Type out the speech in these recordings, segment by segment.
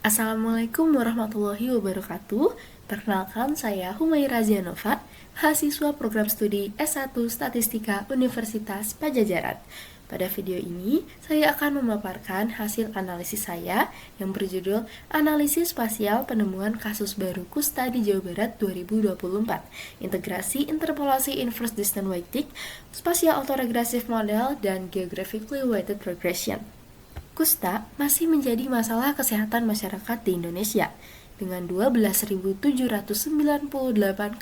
Assalamualaikum warahmatullahi wabarakatuh. Perkenalkan, saya Humaira Zianova, mahasiswa program studi S1 Statistika Universitas Padjadjaran. Pada video ini, saya akan memaparkan hasil analisis saya yang berjudul Analisis Spasial Penemuan Kasus Baru Kusta di Jawa Barat 2024, Integrasi Interpolasi Inverse Distance Weighting, Spatial Autoregressive Model, dan Geographically Weighted Regression. Kusta masih menjadi masalah kesehatan masyarakat di Indonesia, dengan 12.798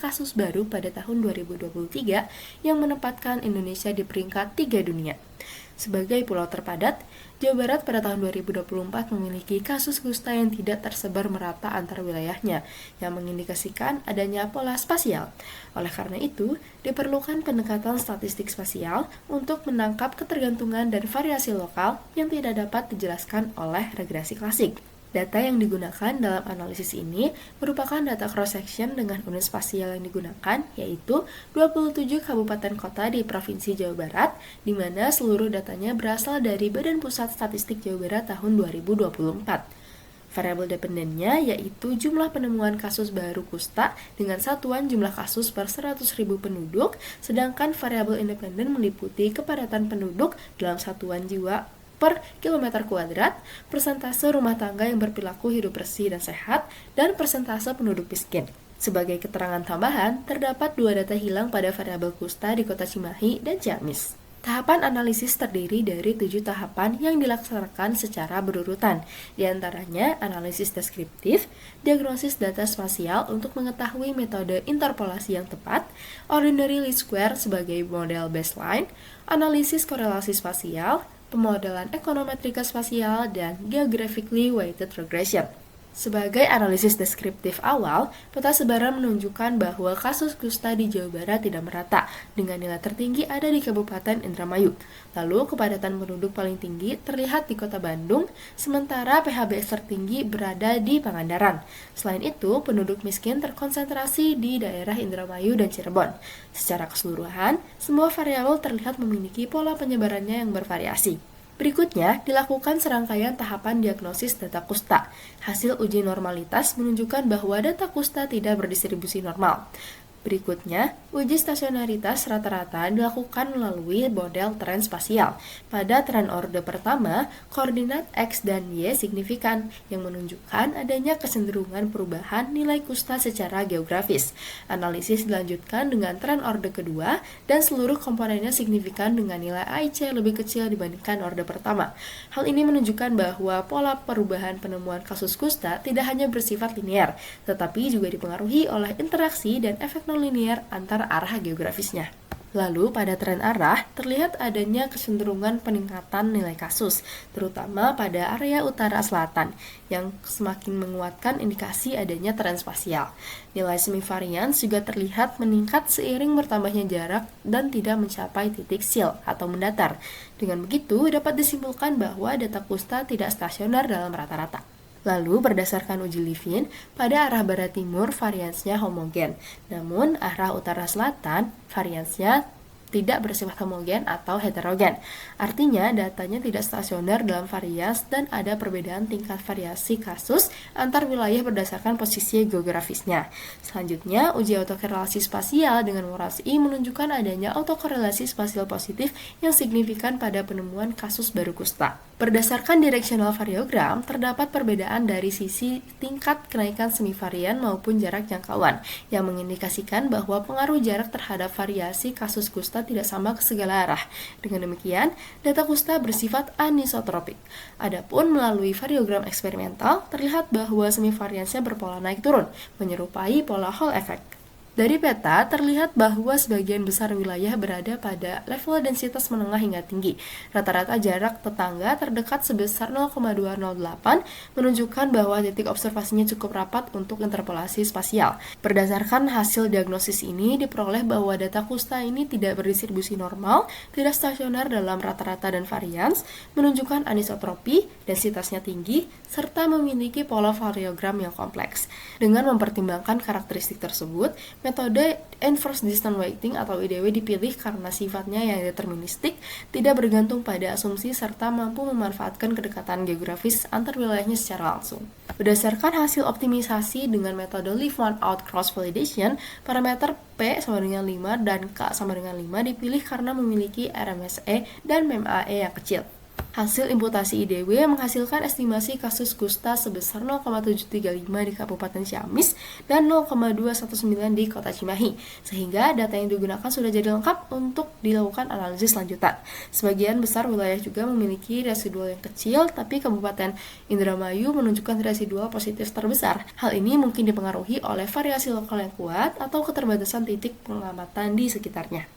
kasus baru pada tahun 2023 yang menempatkan Indonesia di peringkat 3 dunia. Sebagai pulau terpadat, Jawa Barat pada tahun 2024 memiliki kasus kusta yang tidak tersebar merata antar wilayahnya, yang mengindikasikan adanya pola spasial. Oleh karena itu, diperlukan pendekatan statistik spasial untuk menangkap ketergantungan dan variasi lokal yang tidak dapat dijelaskan oleh regresi klasik. Data yang digunakan dalam analisis ini merupakan data cross-section dengan unit spasial yang digunakan, yaitu 27 kabupaten kota di Provinsi Jawa Barat, di mana seluruh datanya berasal dari Badan Pusat Statistik Jawa Barat tahun 2024. Variabel dependennya yaitu jumlah penemuan kasus baru kusta dengan satuan jumlah kasus per 100.000 penduduk, sedangkan variabel independen meliputi kepadatan penduduk dalam satuan jiwa per kilometer kuadrat, persentase rumah tangga yang berperilaku hidup bersih dan sehat, dan persentase penduduk miskin. Sebagai keterangan tambahan, terdapat 2 data hilang pada variabel kusta di Kota Cimahi dan Ciamis. Tahapan analisis terdiri dari 7 tahapan yang dilaksanakan secara berurutan, di antaranya analisis deskriptif, diagnosis data spasial untuk mengetahui metode interpolasi yang tepat, ordinary least square sebagai model baseline, analisis korelasi spasial, pemodelan ekonometrika spasial, dan geographically weighted regression. Sebagai analisis deskriptif awal, peta sebaran menunjukkan bahwa kasus kusta di Jawa Barat tidak merata, dengan nilai tertinggi ada di Kabupaten Indramayu. Lalu, kepadatan penduduk paling tinggi terlihat di Kota Bandung, sementara PHBS tertinggi berada di Pangandaran. Selain itu, penduduk miskin terkonsentrasi di daerah Indramayu dan Cirebon. Secara keseluruhan, semua variabel terlihat memiliki pola penyebarannya yang bervariasi. Berikutnya, dilakukan serangkaian tahapan diagnosis data kusta. Hasil uji normalitas menunjukkan bahwa data kusta tidak berdistribusi normal. Berikutnya, uji stasionaritas rata-rata dilakukan melalui model tren spasial. Pada tren orde pertama, koordinat X dan Y signifikan, yang menunjukkan adanya kecenderungan perubahan nilai kusta secara geografis. Analisis dilanjutkan dengan tren orde kedua, dan seluruh komponennya signifikan dengan nilai AIC lebih kecil dibandingkan orde pertama. Hal ini menunjukkan bahwa pola perubahan penemuan kasus kusta tidak hanya bersifat linear, tetapi juga dipengaruhi oleh interaksi dan efek linear antar arah geografisnya. Lalu pada tren arah, terlihat adanya kecenderungan peningkatan nilai kasus, terutama pada area utara selatan, yang semakin menguatkan indikasi adanya tren spasial. Nilai semivarians juga terlihat meningkat seiring bertambahnya jarak dan tidak mencapai titik seal atau mendatar. Dengan begitu, dapat disimpulkan bahwa data kusta tidak stasioner dalam rata-rata. Lalu, berdasarkan uji Levin, pada arah barat-timur variansnya homogen, namun arah utara-selatan variansnya tidak bersifat homogen atau heterogen. Artinya, datanya tidak stasioner dalam varians dan ada perbedaan tingkat variasi kasus antar wilayah berdasarkan posisi geografisnya. Selanjutnya, uji autokorelasi spasial dengan Moraz I menunjukkan adanya autokorelasi spasial positif yang signifikan pada penemuan kasus baru kusta. Berdasarkan directional variogram, terdapat perbedaan dari sisi tingkat kenaikan semivarian maupun jarak jangkauan, yang mengindikasikan bahwa pengaruh jarak terhadap variasi kasus kusta tidak sama ke segala arah. Dengan demikian, data kusta bersifat anisotropik. Adapun melalui variogram eksperimental, terlihat bahwa semivariansnya berpola naik turun, menyerupai pola Hall effect. Dari peta, terlihat bahwa sebagian besar wilayah berada pada level densitas menengah hingga tinggi. Rata-rata jarak tetangga terdekat sebesar 0,208 menunjukkan bahwa titik observasinya cukup rapat untuk interpolasi spasial. Berdasarkan hasil diagnosis ini, diperoleh bahwa data kusta ini tidak berdistribusi normal, tidak stasioner dalam rata-rata dan varians, menunjukkan anisotropi, densitasnya tinggi, serta memiliki pola variogram yang kompleks. Dengan mempertimbangkan karakteristik tersebut, Metode Inverse Distance Weighting atau IDW dipilih karena sifatnya yang deterministik, tidak bergantung pada asumsi serta mampu memanfaatkan kedekatan geografis antar wilayahnya secara langsung. Berdasarkan hasil optimisasi dengan metode Leave One Out Cross Validation, parameter P sama dengan 5 dan K sama dengan 5 dipilih karena memiliki RMSE dan MEMAE yang kecil. Hasil imputasi IDW menghasilkan estimasi kasus kusta sebesar 0,735 di Kabupaten Ciamis dan 0,219 di Kota Cimahi, sehingga data yang digunakan sudah jadi lengkap untuk dilakukan analisis lanjutan. Sebagian besar wilayah juga memiliki residual yang kecil, tapi Kabupaten Indramayu menunjukkan residual positif terbesar. Hal ini mungkin dipengaruhi oleh variasi lokal yang kuat atau keterbatasan titik pengamatan di sekitarnya.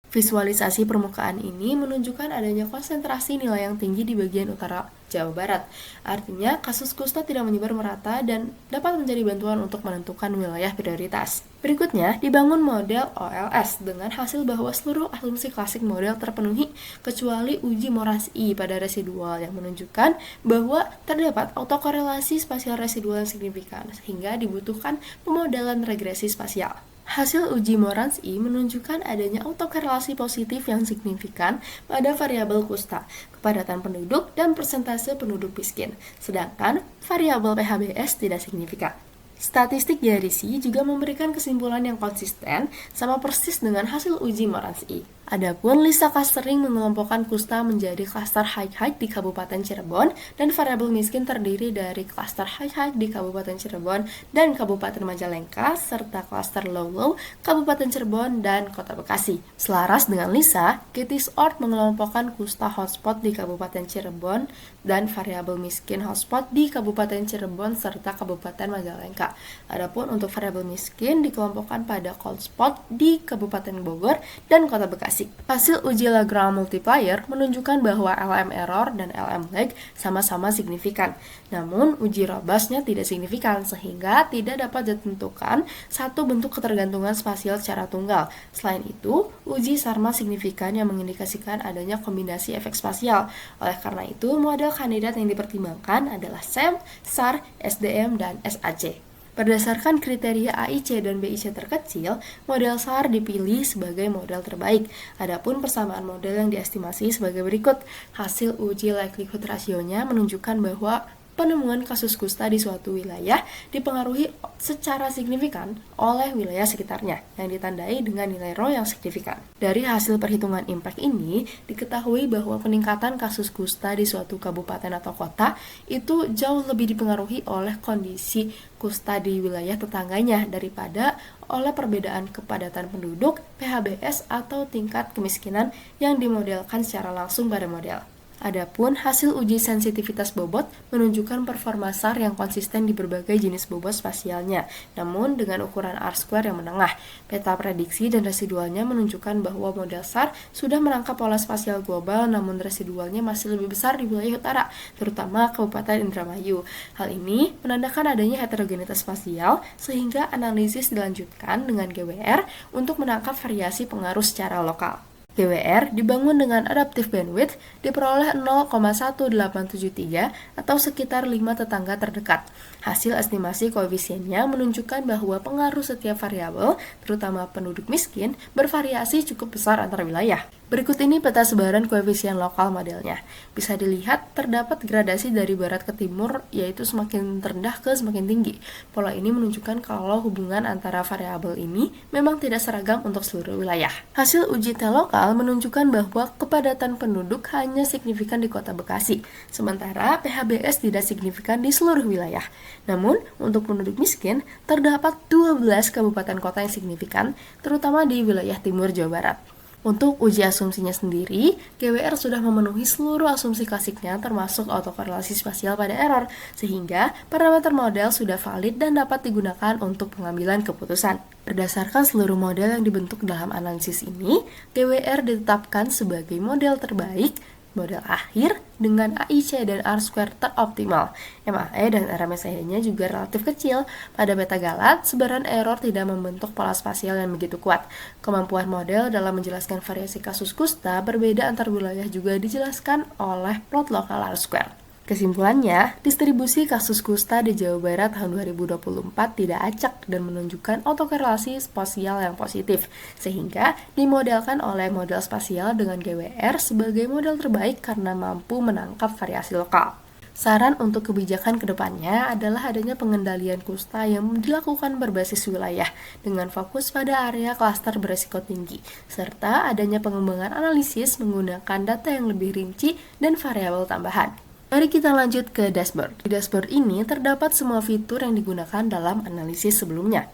Visualisasi permukaan ini menunjukkan adanya konsentrasi nilai yang tinggi di bagian utara Jawa Barat. Artinya, kasus kusta tidak menyebar merata dan dapat menjadi bantuan untuk menentukan wilayah prioritas. Berikutnya, dibangun model OLS dengan hasil bahwa seluruh asumsi klasik model terpenuhi kecuali uji Moraz-I pada residual yang menunjukkan bahwa terdapat autokorelasi spasial residual yang signifikan, sehingga dibutuhkan pemodelan regresi spasial. Hasil uji Moraz-I menunjukkan adanya autokorelasi positif yang signifikan pada variabel kusta, kepadatan penduduk, dan persentase penduduk miskin, sedangkan variabel PHBS tidak signifikan. Statistik Yarisi juga memberikan kesimpulan yang konsisten sama persis dengan hasil uji Moraz-I. Adapun Lisa clustering mengelompokkan kusta menjadi klaster high-high di Kabupaten Cirebon dan variabel miskin terdiri dari klaster high-high di Kabupaten Cirebon dan Kabupaten Majalengka serta klaster low-low Kabupaten Cirebon dan Kota Bekasi. Selaras dengan Lisa, Gettys-Ord mengelompokkan kusta hotspot di Kabupaten Cirebon dan variabel miskin hotspot di Kabupaten Cirebon serta Kabupaten Majalengka. Adapun untuk variabel miskin dikelompokkan pada cold spot di Kabupaten Bogor dan Kota Bekasi. Hasil uji Lagrange multiplier menunjukkan bahwa LM error dan LM lag sama-sama signifikan. Namun, uji robustnya tidak signifikan sehingga tidak dapat ditentukan satu bentuk ketergantungan spasial secara tunggal. Selain itu, uji SARMA signifikan yang mengindikasikan adanya kombinasi efek spasial. Oleh karena itu, model kandidat yang dipertimbangkan adalah SEM, SAR, SDM, dan SAC. Berdasarkan kriteria AIC dan BIC terkecil, model SAR dipilih sebagai model terbaik. Adapun persamaan model yang diestimasi sebagai berikut. Hasil uji likelihood ratio-nya menunjukkan bahwa penemuan kasus kusta di suatu wilayah dipengaruhi secara signifikan oleh wilayah sekitarnya, yang ditandai dengan nilai rho yang signifikan. Dari hasil perhitungan impact ini, diketahui bahwa peningkatan kasus kusta di suatu kabupaten atau kota itu jauh lebih dipengaruhi oleh kondisi kusta di wilayah tetangganya daripada oleh perbedaan kepadatan penduduk, PHBS, atau tingkat kemiskinan yang dimodelkan secara langsung pada model. Adapun hasil uji sensitivitas bobot menunjukkan performa SAR yang konsisten di berbagai jenis bobot spasialnya, namun dengan ukuran R-square yang menengah. Peta prediksi dan residualnya menunjukkan bahwa model SAR sudah menangkap pola spasial global, namun residualnya masih lebih besar di wilayah utara, terutama Kabupaten Indramayu. Hal ini menandakan adanya heterogenitas spasial, sehingga analisis dilanjutkan dengan GWR untuk menangkap variasi pengaruh secara lokal. GWR dibangun dengan adaptive bandwidth diperoleh 0,1873 atau sekitar 5 tetangga terdekat. Hasil estimasi koefisiennya menunjukkan bahwa pengaruh setiap variabel, terutama penduduk miskin, bervariasi cukup besar antar wilayah. Berikut ini peta sebaran koefisien lokal modelnya. Bisa dilihat terdapat gradasi dari barat ke timur, yaitu semakin rendah ke semakin tinggi. Pola ini menunjukkan kalau hubungan antara variabel ini memang tidak seragam untuk seluruh wilayah. Hasil uji T lokal menunjukkan bahwa kepadatan penduduk hanya signifikan di Kota Bekasi, sementara PHBS tidak signifikan di seluruh wilayah. Namun, untuk penduduk miskin, terdapat 12 kabupaten kota yang signifikan, terutama di wilayah timur Jawa Barat. Untuk uji asumsinya sendiri, GWR sudah memenuhi seluruh asumsi klasiknya termasuk autokorelasi spasial pada error, sehingga parameter model sudah valid dan dapat digunakan untuk pengambilan keputusan. Berdasarkan seluruh model yang dibentuk dalam analisis ini, GWR ditetapkan sebagai model terbaik, model akhir dengan AIC dan R-square teroptimal. MAE dan RMSE-nya juga relatif kecil. Pada beta galat, sebaran error tidak membentuk pola spasial yang begitu kuat. Kemampuan model dalam menjelaskan variasi kasus kusta berbeda antar wilayah juga dijelaskan oleh plot lokal R-square. Kesimpulannya, distribusi kasus kusta di Jawa Barat tahun 2024 tidak acak dan menunjukkan autokorelasi spasial yang positif, sehingga dimodelkan oleh model spasial dengan GWR sebagai model terbaik karena mampu menangkap variasi lokal. Saran untuk kebijakan kedepannya adalah adanya pengendalian kusta yang dilakukan berbasis wilayah dengan fokus pada area klaster beresiko tinggi, serta adanya pengembangan analisis menggunakan data yang lebih rinci dan variabel tambahan. Mari kita lanjut ke dashboard. Di dashboard ini terdapat semua fitur yang digunakan dalam analisis sebelumnya.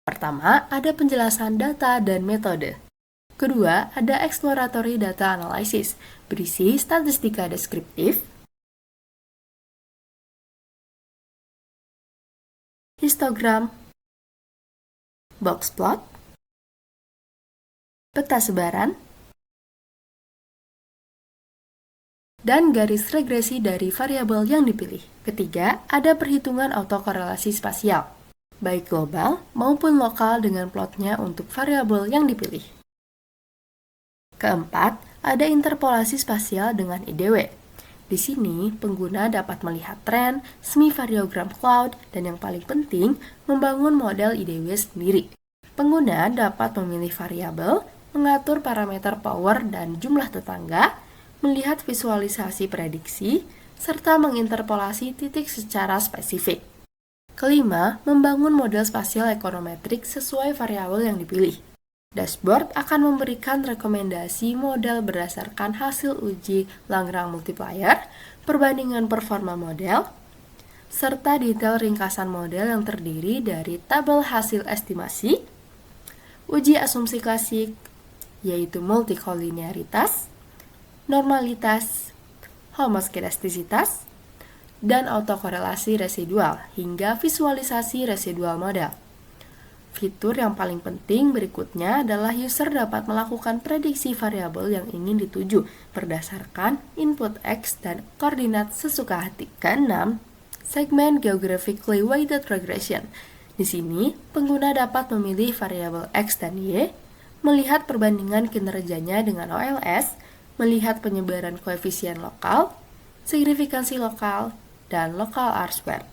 Pertama, ada penjelasan data dan metode. Kedua, ada exploratory data analysis, berisi statistika deskriptif, histogram, box plot, peta sebaran, dan garis regresi dari variabel yang dipilih. Ketiga, ada perhitungan autokorelasi spasial, baik global maupun lokal dengan plotnya untuk variabel yang dipilih. Keempat, ada interpolasi spasial dengan IDW. Di sini, pengguna dapat melihat tren, semi-variogram cloud, dan yang paling penting, membangun model IDW sendiri. Pengguna dapat memilih variabel, mengatur parameter power dan jumlah tetangga, melihat visualisasi prediksi, serta menginterpolasi titik secara spesifik. Kelima, membangun model spasial ekonometrik sesuai variabel yang dipilih. Dashboard akan memberikan rekomendasi model berdasarkan hasil uji Lagrange multiplier, perbandingan performa model, serta detail ringkasan model yang terdiri dari tabel hasil estimasi, uji asumsi klasik, yaitu multikolinearitas, normalitas, homoskedastisitas, dan autokorelasi residual hingga visualisasi residual model. Fitur yang paling penting berikutnya adalah user dapat melakukan prediksi variabel yang ingin dituju berdasarkan input X dan koordinat sesuka hati. Keenam, segmen geographically weighted regression. Di sini, pengguna dapat memilih variabel X dan Y, melihat perbandingan kinerjanya dengan OLS, melihat penyebaran koefisien lokal, signifikansi lokal, dan lokal R-squared.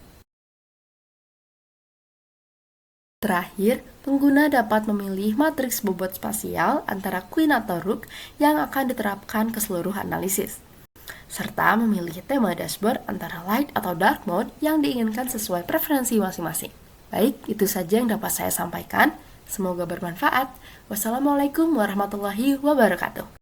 Terakhir, pengguna dapat memilih matriks bobot spasial antara Queen atau Rook yang akan diterapkan ke seluruh analisis, serta memilih tema dashboard antara light atau dark mode yang diinginkan sesuai preferensi masing-masing. Baik, itu saja yang dapat saya sampaikan. Semoga bermanfaat. Wassalamualaikum warahmatullahi wabarakatuh.